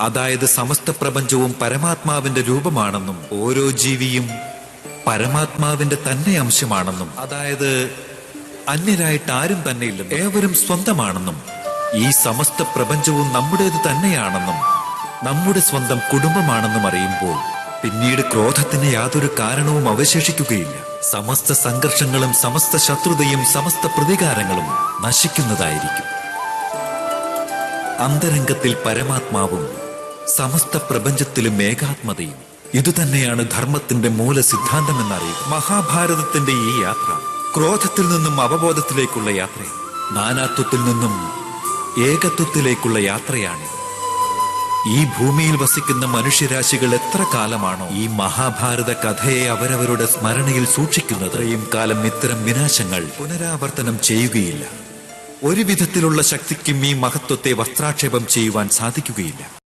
അതായത് സമസ്ത പ്രപഞ്ചവും പരമാത്മാവിന്റെ രൂപമാണെന്നും ഓരോ ജീവിയും പരമാത്മാവിന്റെ തന്നെ അംശമാണെന്നും അതായത് അന്യരായിട്ട് ആരും തന്നെ ഇല്ലെന്നും ഏവരും സ്വന്തമാണെന്നും ഈ സമസ്ത പ്രപഞ്ചവും നമ്മുടേത് തന്നെയാണെന്നും നമ്മുടെ സ്വന്തം കുടുംബമാണെന്നും അറിയുമ്പോൾ പിന്നീട് ക്രോധത്തിന് യാതൊരു കാരണവും അവശേഷിക്കുകയില്ല. സമസ്ത സംഘർഷങ്ങളും സമസ്ത ശത്രുതയും സമസ്ത പ്രതികാരങ്ങളും നശിക്കുന്നതായിരിക്കും. അന്തരംഗത്തിൽ പരമാത്മാവും സമസ്ത പ്രപഞ്ചത്തിലും ഏകാത്മതയും ഇതുതന്നെയാണ് ധർമ്മത്തിന്റെ മൂല സിദ്ധാന്തമെന്നറിയും. മഹാഭാരതത്തിന്റെ ഈ യാത്ര ക്രോധത്തിൽ നിന്നും അവബോധത്തിലേക്കുള്ള യാത്രയാണ്. നാനാത്വത്തിൽ നിന്നും ഏകത്വത്തിലേക്കുള്ള യാത്രയാണ്. ഈ ഭൂമിയിൽ വസിക്കുന്ന മനുഷ്യരാശികൾ എത്ര കാലമാണോ ഈ മഹാഭാരത കഥയെ അവരവരുടെ സ്മരണയിൽ സൂക്ഷിക്കുന്നത്, അത്രയും കാലം ഇത്തരം വിനാശങ്ങൾ പുനരാവർത്തനം ചെയ്യുകയില്ല. ഒരു വിധത്തിലുള്ള ശക്തിക്കും ഈ മഹത്വത്തെ വസ്ത്രാക്ഷേപം ചെയ്യുവാൻ സാധിക്കുകയില്ല.